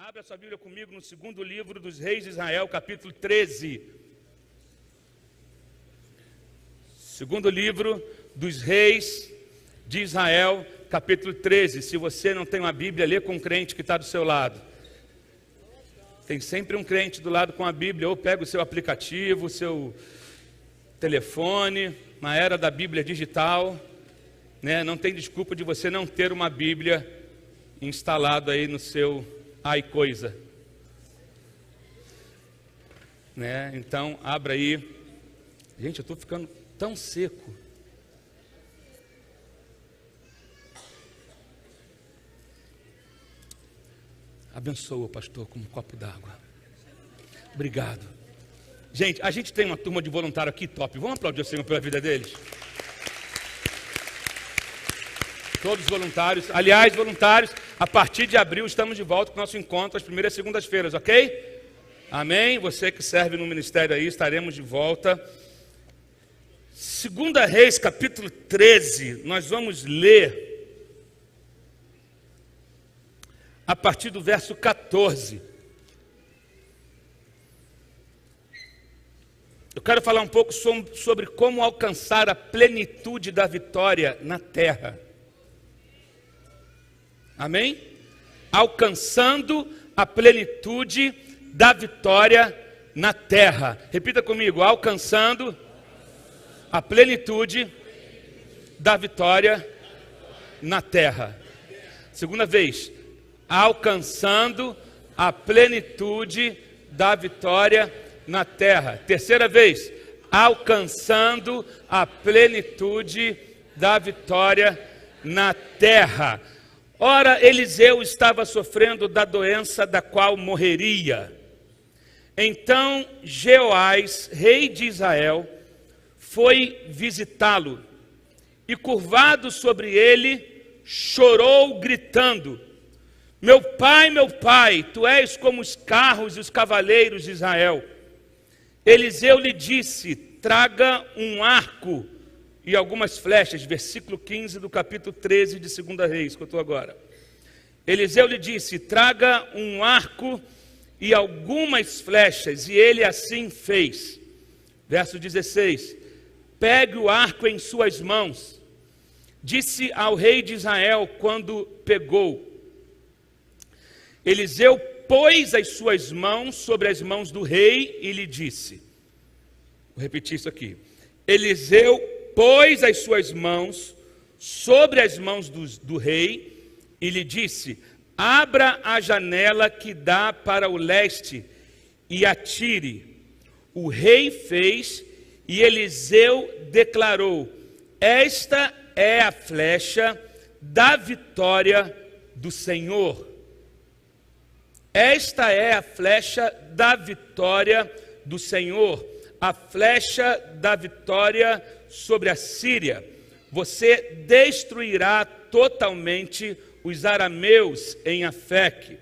Abra sua Bíblia comigo no segundo livro dos Reis de Israel, capítulo 13. Segundo livro dos Reis de Israel, capítulo 13. Se você não tem uma Bíblia, lê com um crente que está do seu lado. Tem sempre um crente do lado com a Bíblia, ou pega o seu aplicativo, o seu telefone, na era da Bíblia digital, né? Não tem desculpa de você não ter uma Bíblia instalada aí no seu iCoisa, né? Então, abra aí. Gente, eu estou ficando tão seco. Abençoa, pastor, com um copo d'água. Obrigado. Gente, a gente tem uma turma de voluntário aqui top. Vamos aplaudir o Senhor pela vida deles? Todos voluntários. Aliás, voluntários, a partir de abril estamos de volta com o nosso encontro às primeiras e segundas-feiras, ok? Amém? Você que serve no ministério aí, estaremos de volta. 2 Reis, capítulo 13, nós vamos ler a partir do verso 14. Eu quero falar um pouco sobre como alcançar a plenitude da vitória na terra. Amém? Alcançando a plenitude da vitória na terra. Repita comigo: alcançando a plenitude da vitória na terra. Segunda vez: alcançando a plenitude da vitória na terra. Terceira vez: alcançando a plenitude da vitória na terra. Ora, Eliseu estava sofrendo da doença da qual morreria. Então Jeoás, rei de Israel, foi visitá-lo e, curvado sobre ele, chorou, gritando: meu pai, tu és como os carros e os cavaleiros de Israel. Eliseu lhe disse: traga um arco e algumas flechas. Versículo 15 do capítulo 13 de 2 Reis, que eu estou agora. Eliseu lhe disse: traga um arco e algumas flechas, e ele assim fez. Verso 16: pegue o arco em suas mãos. Disse ao rei de Israel quando pegou. Eliseu pôs as suas mãos sobre as mãos do rei e lhe disse, vou repetir isso aqui. Eliseu pôs as suas mãos sobre as mãos do rei e lhe disse: abra a janela que dá para o leste e atire. O rei fez e Eliseu declarou: esta é a flecha da vitória do Senhor. Esta é a flecha da vitória do Senhor, a flecha da vitória sobre a Síria. Você destruirá totalmente os arameus em Afeque.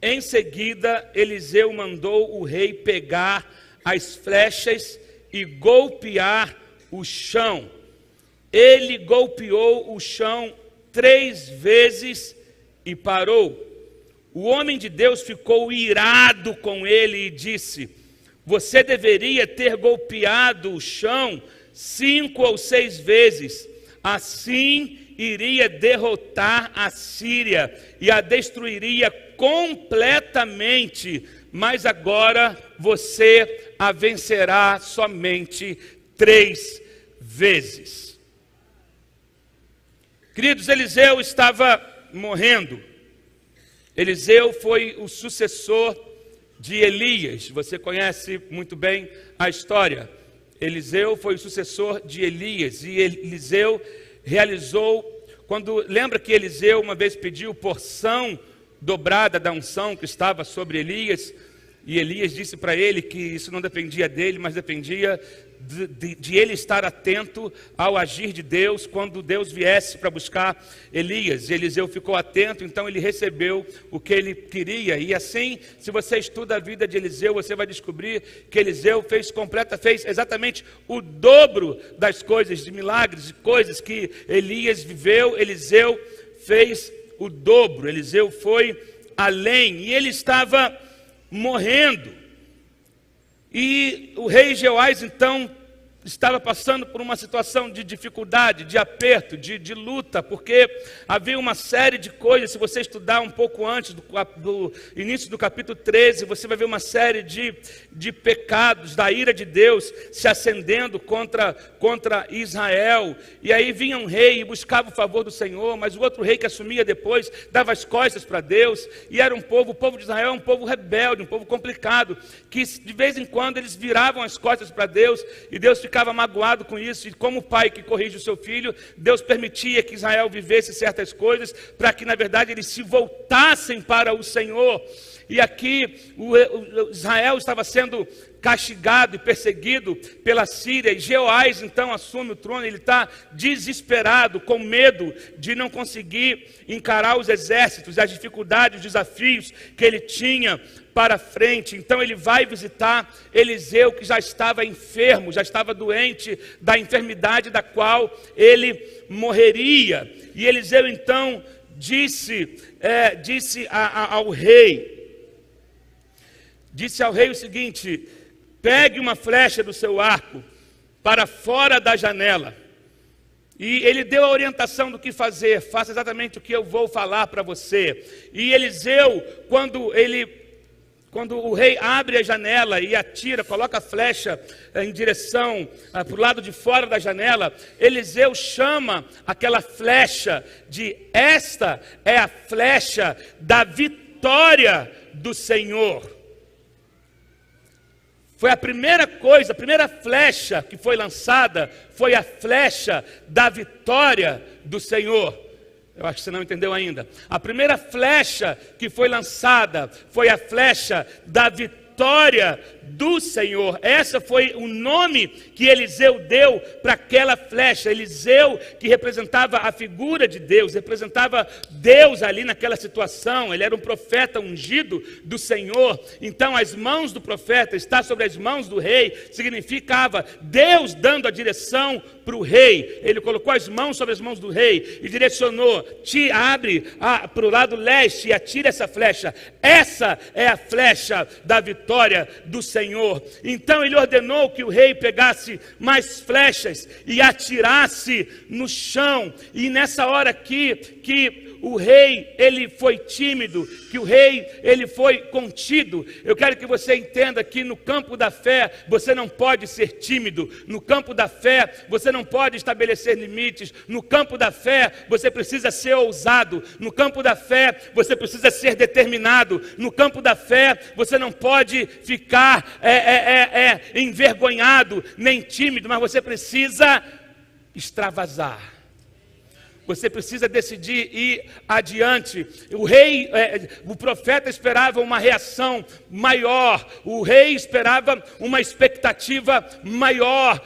Em seguida, Eliseu mandou o rei pegar as flechas e golpear o chão. Ele golpeou o chão 3 vezes e parou. O homem de Deus ficou irado com ele e disse: você deveria ter golpeado o chão 5 ou 6 vezes. Assim iria derrotar a Síria e a destruiria completamente. Mas agora você a vencerá somente 3 vezes. Queridos, Eliseu estava morrendo. Eliseu foi o sucessor de Elias. Você conhece muito bem a história. Eliseu foi o sucessor de Elias. E Eliseu realizou, lembra que Eliseu uma vez pediu porção dobrada da unção que estava sobre Elias? E Elias disse para ele que isso não dependia dele, mas dependia de ele estar atento ao agir de Deus quando Deus viesse para buscar Elias. Eliseu ficou atento, então ele recebeu o que ele queria. E assim, se você estuda a vida de Eliseu, você vai descobrir que Eliseu fez exatamente o dobro das coisas, de milagres, de coisas que Elias viveu. Eliseu fez o dobro. Eliseu foi além, e ele estava morrendo. E o rei Jeoás, então, estava passando por uma situação de dificuldade, de aperto, de luta, porque havia uma série de coisas. Se você estudar um pouco antes do início do capítulo 13, você vai ver uma série de pecados, da ira de Deus se acendendo contra Israel. E aí vinha um rei e buscava o favor do Senhor, mas o outro rei que assumia depois dava as costas para Deus, e era o povo de Israel é um povo rebelde, um povo complicado, que de vez em quando eles viravam as costas para Deus, e Deus ficava magoado com isso. E como o pai que corrige o seu filho, Deus permitia que Israel vivesse certas coisas, para que na verdade eles se voltassem para o Senhor. E aqui o Israel estava sendo castigado e perseguido pela Síria, e Jeoás então assume o trono. Ele está desesperado, com medo de não conseguir encarar os exércitos, as dificuldades, os desafios que ele tinha para frente. Então ele vai visitar Eliseu, que já estava enfermo, já estava doente da enfermidade da qual ele morreria. E Eliseu então disse ao rei o seguinte: pegue uma flecha do seu arco para fora da janela. E ele deu a orientação do que fazer. Faça exatamente o que eu vou falar para você. E Eliseu, quando o rei abre a janela e atira, coloca a flecha em direção para o lado de fora da janela, Eliseu chama aquela flecha de: esta é a flecha da vitória do Senhor. Foi a primeira coisa, a primeira flecha que foi lançada, foi a flecha da vitória do Senhor. Eu acho que você não entendeu ainda. A primeira flecha que foi lançada foi a flecha da vitória do Senhor. Essa foi o nome que Eliseu deu para aquela flecha. Eliseu, que representava a figura de Deus, representava Deus ali naquela situação. Ele era um profeta ungido do Senhor. Então as mãos do profeta estar sobre as mãos do rei significava Deus dando a direção para o rei. Ele colocou as mãos sobre as mãos do rei e direcionou: te abre para o lado leste e atire essa flecha. Essa é a flecha da vitória do Senhor. Então ele ordenou que o rei pegasse mais flechas e atirasse no chão. E nessa hora aqui, que o rei ele foi tímido, que o rei ele foi contido. Eu quero que você entenda que no campo da fé você não pode ser tímido. No campo da fé você não pode estabelecer limites. No campo da fé você precisa ser ousado. No campo da fé você precisa ser determinado. No campo da fé você não pode ficar envergonhado nem tímido, mas você precisa extravasar. Você precisa decidir ir adiante. O profeta esperava uma reação maior. O rei esperava uma expectativa maior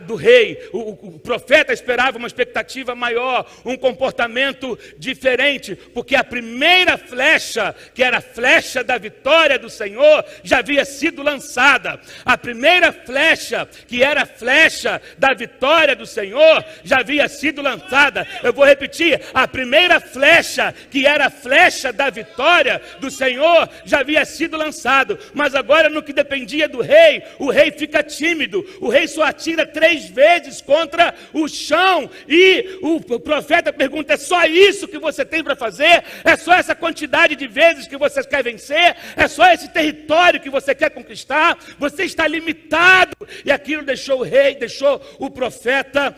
do rei. O profeta esperava uma expectativa maior, um comportamento diferente, porque a primeira flecha, que era a flecha da vitória do Senhor, já havia sido lançada. A primeira flecha, que era a flecha da vitória do Senhor, já havia sido lançada. Eu vou repetir: a primeira flecha, que era a flecha da vitória do Senhor, já havia sido lançado. Mas agora, no que dependia do rei, o rei fica tímido. O rei só atira 3 vezes contra o chão. E o profeta pergunta: é só isso que você tem para fazer? É só essa quantidade de vezes que você quer vencer? É só esse território que você quer conquistar? Você está limitado. E aquilo deixou o rei, deixou o profeta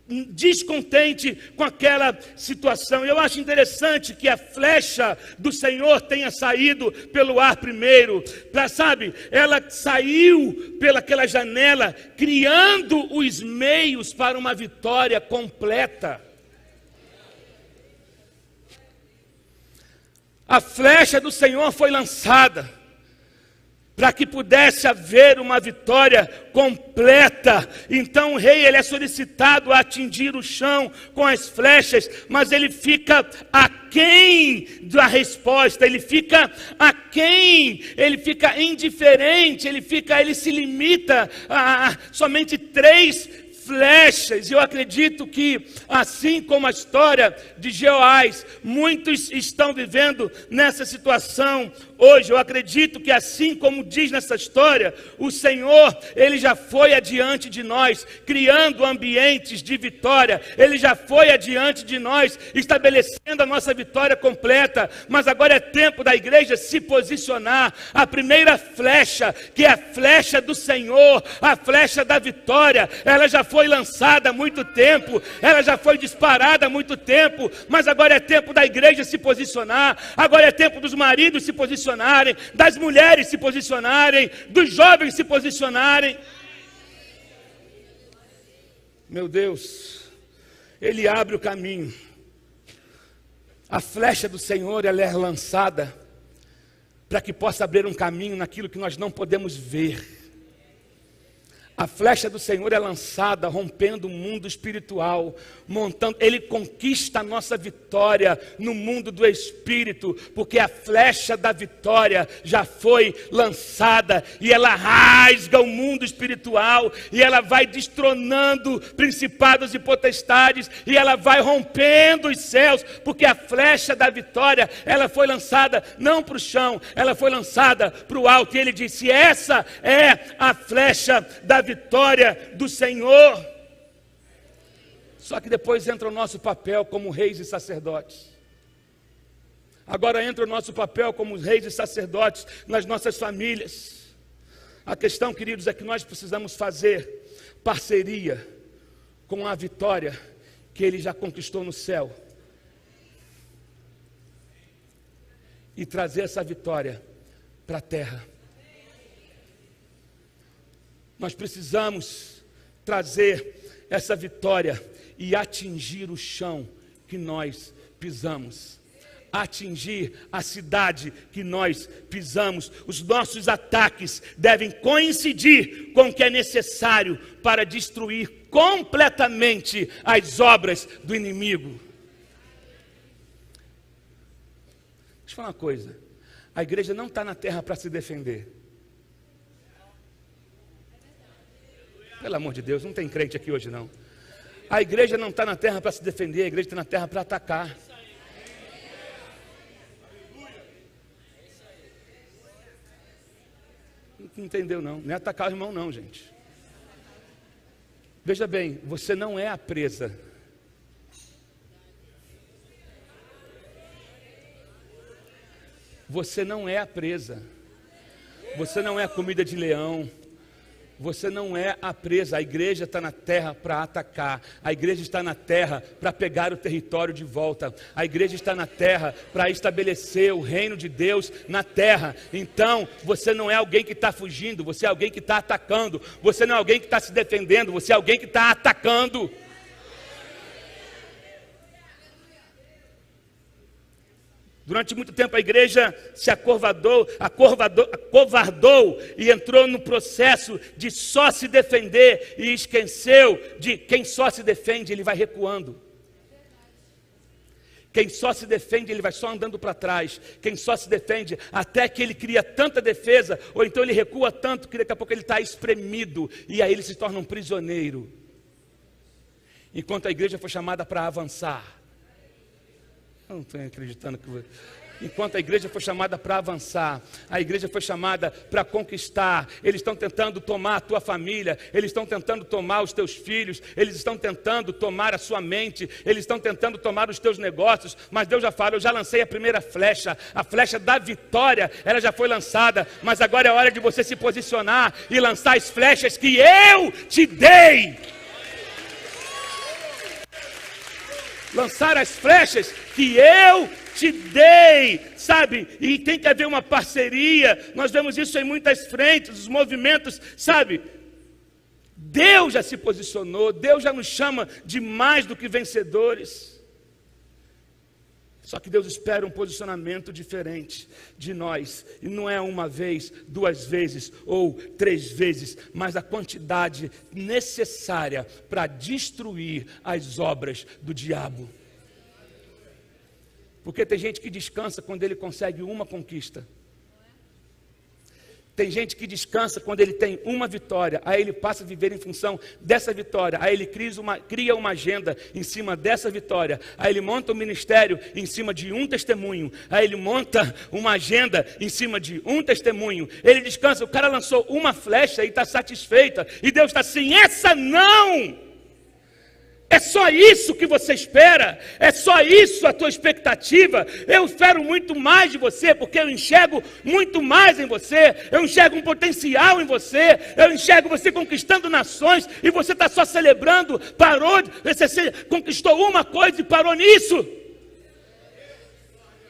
descontente com aquela situação. Eu acho interessante que a flecha do Senhor tenha saído pelo ar primeiro, ela saiu pelaquela janela, criando os meios para uma vitória completa. A flecha do Senhor foi lançada para que pudesse haver uma vitória completa. Então o rei ele é solicitado a atingir o chão com as flechas, mas ele fica aquém da resposta, ele fica aquém, ele fica indiferente, ele se limita a somente 3 flechas. Eu acredito que, assim como a história de Jeoás, muitos estão vivendo nessa situação hoje. Eu acredito que, assim como diz nessa história, o Senhor, Ele já foi adiante de nós, criando ambientes de vitória. Ele já foi adiante de nós, estabelecendo a nossa vitória completa. Mas agora é tempo da igreja se posicionar. A primeira flecha, que é a flecha do Senhor, a flecha da vitória, ela já foi lançada há muito tempo, ela já foi disparada há muito tempo, mas agora é tempo da igreja se posicionar, agora é tempo dos maridos se posicionarem, das mulheres se posicionarem, dos jovens se posicionarem. Meu Deus, Ele abre o caminho. A flecha do Senhor, ela é lançada para que possa abrir um caminho naquilo que nós não podemos ver. A flecha do Senhor é lançada, rompendo o mundo espiritual, montando, Ele conquista a nossa vitória no mundo do Espírito, porque a flecha da vitória já foi lançada, e ela rasga o mundo espiritual, e ela vai destronando principados e potestades, e ela vai rompendo os céus, porque a flecha da vitória, ela foi lançada não para o chão, ela foi lançada para o alto, e Ele disse, essa é a flecha da vitória do Senhor. Só que depois entra o nosso papel como reis e sacerdotes. Agora entra o nosso papel como reis e sacerdotes nas nossas famílias. A questão, queridos, é que nós precisamos fazer parceria com a vitória que Ele já conquistou no céu e trazer essa vitória para a terra. Nós precisamos trazer essa vitória e atingir o chão que nós pisamos, atingir a cidade que nós pisamos. Os nossos ataques devem coincidir com o que é necessário para destruir completamente as obras do inimigo. Deixa eu falar uma coisa, a igreja não está na terra para se defender. Pelo amor de Deus, não tem crente aqui hoje não. A igreja não está na terra para se defender, a igreja está na terra para atacar. Não entendeu não, não é atacar o irmão não, gente. Veja bem, você não é a presa. Você não é a presa. Você não é a comida de leão. Você não é a presa. A igreja está na terra para atacar. A igreja está na terra para pegar o território de volta. A igreja está na terra para estabelecer o reino de Deus na terra. Então, você não é alguém que está fugindo, você é alguém que está atacando. Você não é alguém que está se defendendo, você é alguém que está atacando. Durante muito tempo a igreja se acovardou e entrou no processo de só se defender e esqueceu de quem só se defende, ele vai recuando. Quem só se defende, ele vai só andando para trás. Quem só se defende, até que ele cria tanta defesa, ou então ele recua tanto que daqui a pouco ele está espremido, e aí ele se torna um prisioneiro. Enquanto a igreja foi chamada para avançar. Eu não estou acreditando que... Enquanto a igreja foi chamada para avançar, a igreja foi chamada para conquistar. Eles estão tentando tomar a tua família, eles estão tentando tomar os teus filhos, eles estão tentando tomar a sua mente, eles estão tentando tomar os teus negócios, mas Deus já fala, eu já lancei a primeira flecha, a flecha da vitória, ela já foi lançada, mas agora é hora de você se posicionar e lançar as flechas que eu te dei. Lançar as flechas que eu te dei, sabe? E tem que haver uma parceria. Nós vemos isso em muitas frentes, os movimentos, sabe? Deus já se posicionou, Deus já nos chama de mais do que vencedores. Só que Deus espera um posicionamento diferente de nós. E não é uma vez, 2 vezes ou 3 vezes, mas a quantidade necessária para destruir as obras do diabo. Porque tem gente que descansa quando ele consegue uma conquista. Tem gente que descansa quando ele tem uma vitória, aí ele passa a viver em função dessa vitória, aí ele cria uma agenda em cima dessa vitória, aí ele monta um ministério em cima de um testemunho, aí ele monta uma agenda em cima de um testemunho, ele descansa, o cara lançou uma flecha e está satisfeita, e Deus está assim, essa não! É só isso que você espera, é só isso a tua expectativa. Eu espero muito mais de você, porque eu enxergo muito mais em você, eu enxergo um potencial em você, eu enxergo você conquistando nações, e você está só celebrando, você conquistou uma coisa e parou nisso.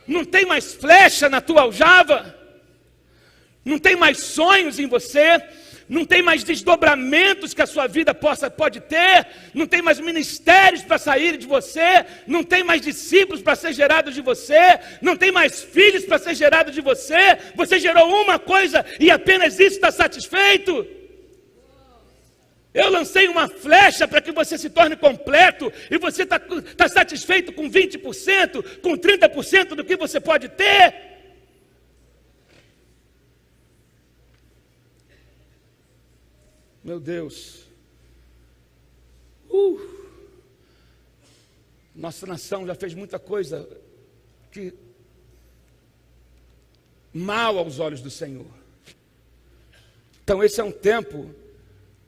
Não tem mais flecha na tua aljava, não tem mais sonhos em você, não tem mais desdobramentos que a sua vida pode ter, não tem mais ministérios para sair de você, não tem mais discípulos para ser gerados de você, não tem mais filhos para ser gerados de você, você gerou uma coisa e apenas isso está satisfeito? Eu lancei uma flecha para que você se torne completo, e você está satisfeito com 20%, com 30% do que você pode ter? Meu Deus, nossa nação já fez muita coisa que mal aos olhos do Senhor. Então esse é um tempo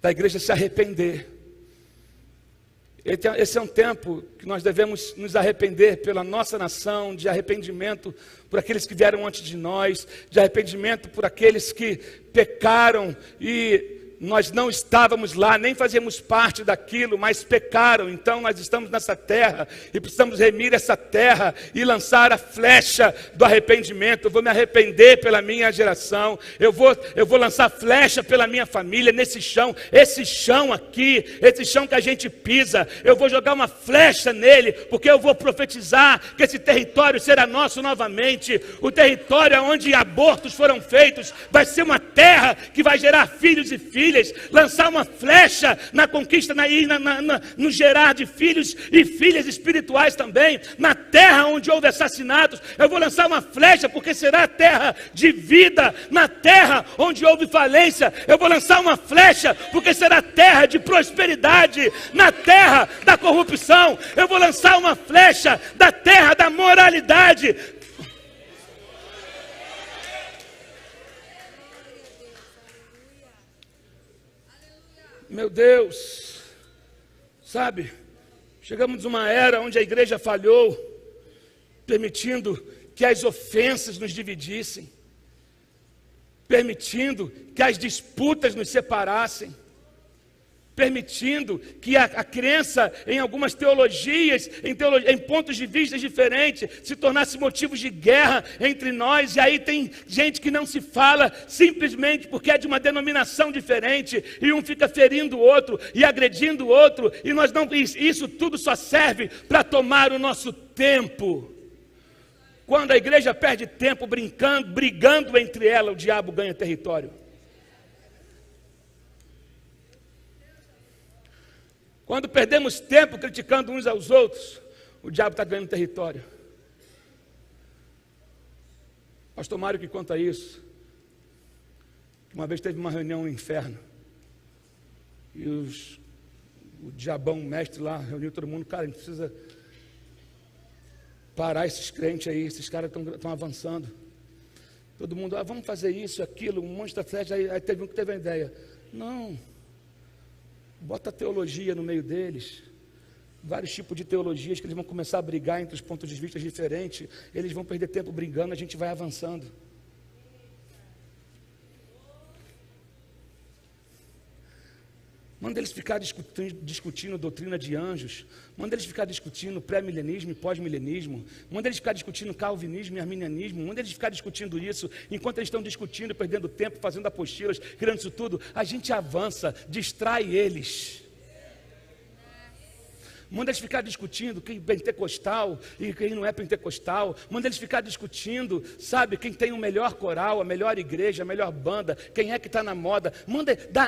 da igreja se arrepender. Esse é um tempo que nós devemos nos arrepender pela nossa nação, de arrependimento por aqueles que vieram antes de nós, de arrependimento por aqueles que pecaram e nós não estávamos lá, nem fazíamos parte daquilo, mas pecaram. Então nós estamos nessa terra e precisamos remir essa terra e lançar a flecha do arrependimento. Eu vou me arrepender pela minha geração, eu vou lançar flecha pela minha família, nesse chão, esse chão aqui, esse chão que a gente pisa, eu vou jogar uma flecha nele, porque eu vou profetizar que esse território será nosso novamente. O território onde abortos foram feitos vai ser uma terra que vai gerar filhos e filhas. Lançar uma flecha na conquista, no gerar de filhos e filhas espirituais também. Na terra onde houve assassinatos, eu vou lançar uma flecha, porque será terra de vida. Na terra onde houve falência, eu vou lançar uma flecha, porque será terra de prosperidade. Na terra da corrupção, eu vou lançar uma flecha da terra da moralidade. Meu Deus, sabe, chegamos numa era onde a igreja falhou, permitindo que as ofensas nos dividissem, permitindo que as disputas nos separassem, permitindo que a crença em algumas teologias, em pontos de vista diferentes, se tornasse motivos de guerra entre nós. E aí tem gente que não se fala simplesmente porque é de uma denominação diferente, e um fica ferindo o outro e agredindo o outro, e isso tudo só serve para tomar o nosso tempo. Quando a igreja perde tempo brigando entre ela, o diabo ganha território. Quando perdemos tempo criticando uns aos outros, o diabo está ganhando território. Pastor Mário que conta isso. Uma vez teve uma reunião no inferno. E o diabão, o mestre lá, reuniu todo mundo. Cara, a gente precisa parar esses crentes aí, esses caras estão avançando. Todo mundo, vamos fazer isso, aquilo, um monte de flecha. Aí teve um que teve a ideia. Não. Bota teologia no meio deles, vários tipos de teologias que eles vão começar a brigar entre os pontos de vista diferentes, eles vão perder tempo brigando, a gente vai avançando. Manda eles ficar discutindo doutrina de anjos, manda eles ficar discutindo pré-milenismo e pós-milenismo, manda eles ficar discutindo calvinismo e arminianismo, manda eles ficar discutindo isso. Enquanto eles estão discutindo, perdendo tempo, fazendo apostilas, criando isso tudo, a gente avança, distrai eles. Manda eles ficar discutindo quem é pentecostal e quem não é pentecostal. Manda eles ficar discutindo, sabe, quem tem o melhor coral, a melhor igreja, a melhor banda, quem é que está na moda.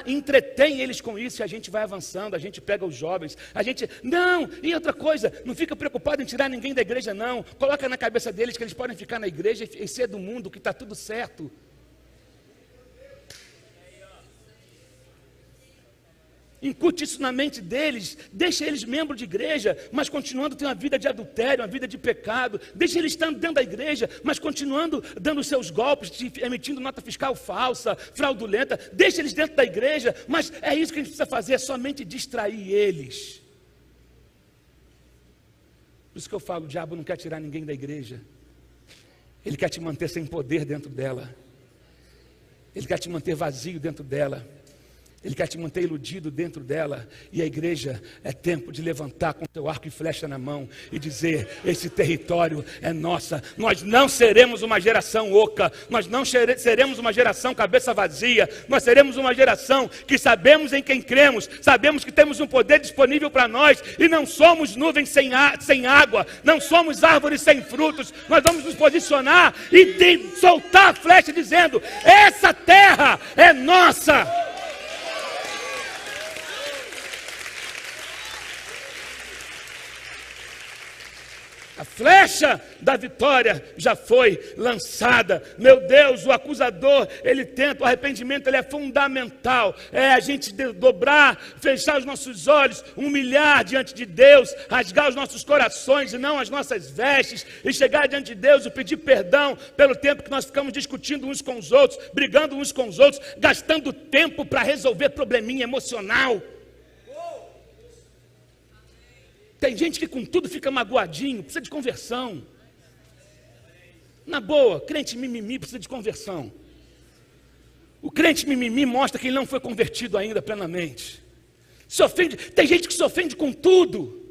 Entretém eles com isso, e a gente vai avançando, a gente pega os jovens, e outra coisa, não fica preocupado em tirar ninguém da igreja não. Coloca na cabeça deles que eles podem ficar na igreja e ser do mundo, que está tudo certo. Incute isso na mente deles, deixa eles membros de igreja, mas continuando tendo uma vida de adultério, uma vida de pecado. Deixa eles estando dentro da igreja, mas continuando dando os seus golpes, emitindo nota fiscal falsa, fraudulenta. Deixa eles dentro da igreja, mas é isso que a gente precisa fazer, é somente distrair eles. Por isso que eu falo, o diabo não quer tirar ninguém da igreja. Ele quer te manter sem poder dentro dela. Ele quer te manter vazio dentro dela. Ele quer te manter iludido dentro dela. E a igreja é tempo de levantar com teu arco e flecha na mão e dizer: esse território é nossa. Nós não seremos uma geração oca. Nós não seremos uma geração cabeça vazia. Nós seremos uma geração que sabemos em quem cremos. Sabemos que temos um poder disponível para nós. E não somos nuvens sem água. Não somos árvores sem frutos. Nós vamos nos posicionar e soltar a flecha dizendo: essa terra é nossa. A flecha da vitória já foi lançada. Meu Deus, o acusador, ele tenta, o arrependimento ele é fundamental. É a gente dobrar, fechar os nossos olhos, humilhar diante de Deus, rasgar os nossos corações e não as nossas vestes, e chegar diante de Deus e pedir perdão pelo tempo que nós ficamos discutindo uns com os outros, brigando uns com os outros, gastando tempo para resolver probleminha emocional. Tem gente que com tudo fica magoadinho, precisa de conversão. Na boa, crente mimimi precisa de conversão. O crente mimimi mostra que ele não foi convertido ainda plenamente. Se ofende, tem gente que se ofende com tudo.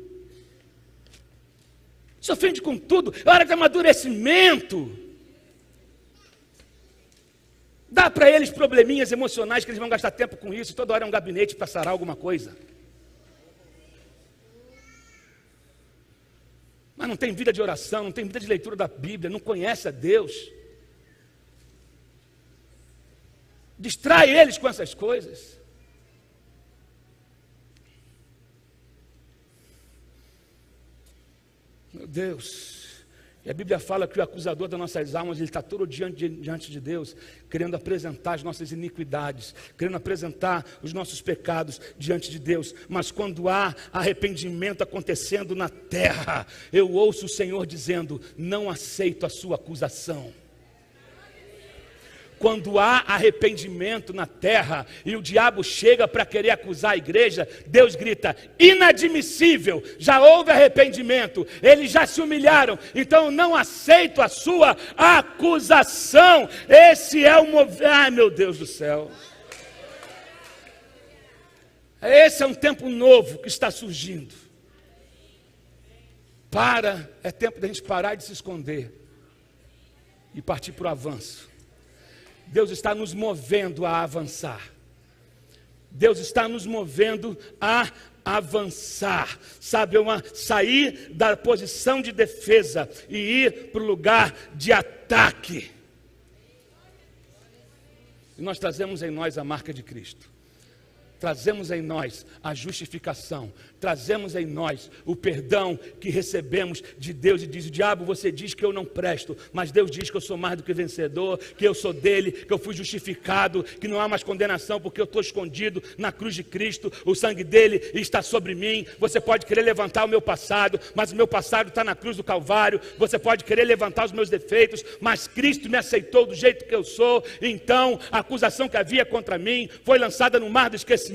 Se ofende com tudo, é hora de amadurecimento. Dá para eles probleminhas emocionais que eles vão gastar tempo com isso, toda hora é um gabinete para sarar alguma coisa. Mas não tem vida de oração, não tem vida de leitura da Bíblia, não conhece a Deus. Distrai eles com essas coisas. Meu Deus. E a Bíblia fala que o acusador das nossas almas, ele está todo diante de Deus, querendo apresentar as nossas iniquidades, querendo apresentar os nossos pecados diante de Deus. Mas quando há arrependimento acontecendo na terra, eu ouço o Senhor dizendo: não aceito a sua acusação. Quando há arrependimento na terra e o diabo chega para querer acusar a igreja, Deus grita: inadmissível, já houve arrependimento, eles já se humilharam, então eu não aceito a sua acusação. Esse é o ai meu Deus do céu. Esse é um tempo novo que está surgindo. É tempo da gente parar de se esconder e partir para o avanço. Deus está nos movendo a avançar. Deus está nos movendo a avançar. Sabe, sair da posição de defesa e ir para o lugar de ataque. E nós trazemos em nós a marca de Cristo. Trazemos em nós a justificação, trazemos em nós o perdão que recebemos de Deus. E diz: o diabo, você diz que eu não presto, mas Deus diz que eu sou mais do que vencedor, que eu sou dele, que eu fui justificado, que não há mais condenação, porque eu estou escondido na cruz de Cristo, o sangue dele está sobre mim. Você pode querer levantar o meu passado, mas o meu passado está na cruz do Calvário. Você pode querer levantar os meus defeitos, mas Cristo me aceitou do jeito que eu sou. Então a acusação que havia contra mim foi lançada no mar do esquecimento.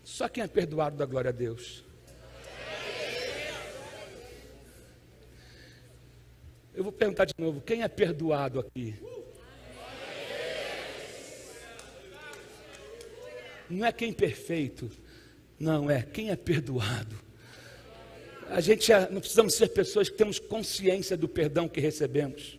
Só quem é perdoado dá glória a Deus. Eu vou perguntar de novo: quem é perdoado aqui? Não é quem perfeito, não, é quem é perdoado. A gente não precisamos ser pessoas que temos consciência do perdão que recebemos.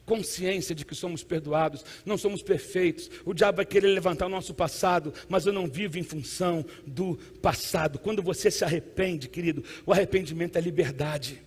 Consciência de que somos perdoados, não somos perfeitos. O diabo vai querer levantar o nosso passado, mas eu não vivo em função do passado. Quando você se arrepende, querido, o arrependimento é liberdade.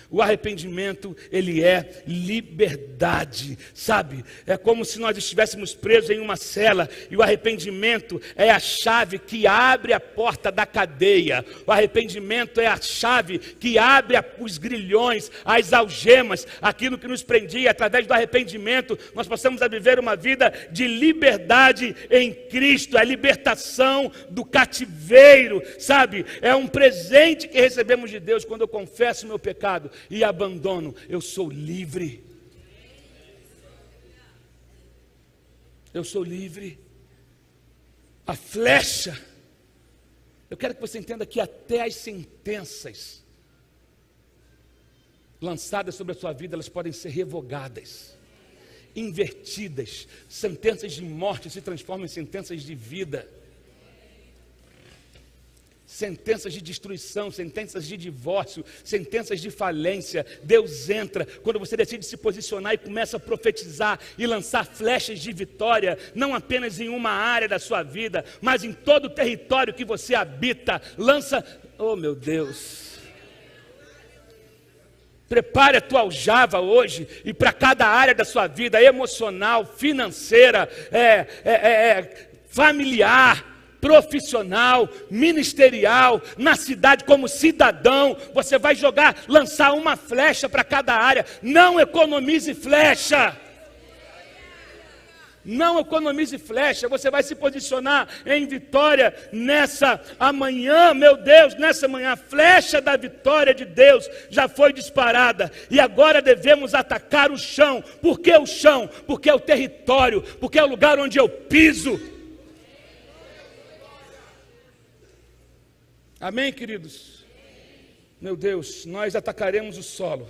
O arrependimento, ele é liberdade, sabe? É como se nós estivéssemos presos em uma cela, e o arrependimento é a chave que abre a porta da cadeia. O arrependimento é a chave que abre os grilhões, as algemas, aquilo que nos prendia. Através do arrependimento, nós passamos a viver uma vida de liberdade em Cristo, a libertação do cativeiro, sabe? É um presente que recebemos de Deus quando eu confesso o meu pecado e abandono. Eu sou livre. Eu sou livre. A flecha. Eu quero que você entenda que até as sentenças lançadas sobre a sua vida, elas podem ser revogadas, invertidas. Sentenças de morte se transformam em sentenças de vida. Sentenças de destruição, sentenças de divórcio, sentenças de falência. Deus entra quando você decide se posicionar e começa a profetizar e lançar flechas de vitória, não apenas em uma área da sua vida, mas em todo o território que você habita. Lança, oh meu Deus, prepare a tua aljava hoje, e para cada área da sua vida, emocional, financeira, familiar, profissional, ministerial, na cidade como cidadão, você vai lançar uma flecha para cada área. Não economize flecha. Não economize flecha. Você vai se posicionar em vitória nessa amanhã, meu Deus, nessa manhã. A flecha da vitória de Deus já foi disparada, e agora devemos atacar o chão. Por que o chão? Porque é o território, porque é o lugar onde eu piso. Amém, queridos? Meu Deus, nós atacaremos o solo.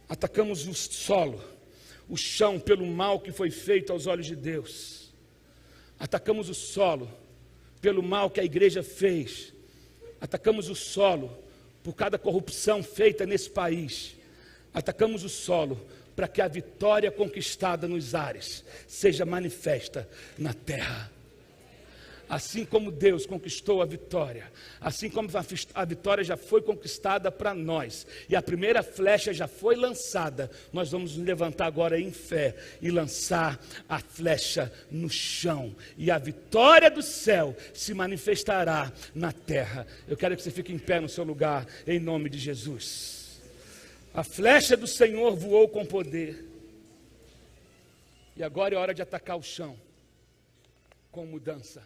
Atacamos o solo, o chão, pelo mal que foi feito aos olhos de Deus. Atacamos o solo pelo mal que a igreja fez. Atacamos o solo por cada corrupção feita nesse país. Atacamos o solo para que a vitória conquistada nos ares seja manifesta na terra. Assim como Deus conquistou a vitória, assim como a vitória já foi conquistada para nós, e a primeira flecha já foi lançada, nós vamos nos levantar agora em fé e lançar a flecha no chão, e a vitória do céu se manifestará na terra. Eu quero que você fique em pé no seu lugar, em nome de Jesus. A flecha do Senhor voou com poder, e agora é hora de atacar o chão com mudança.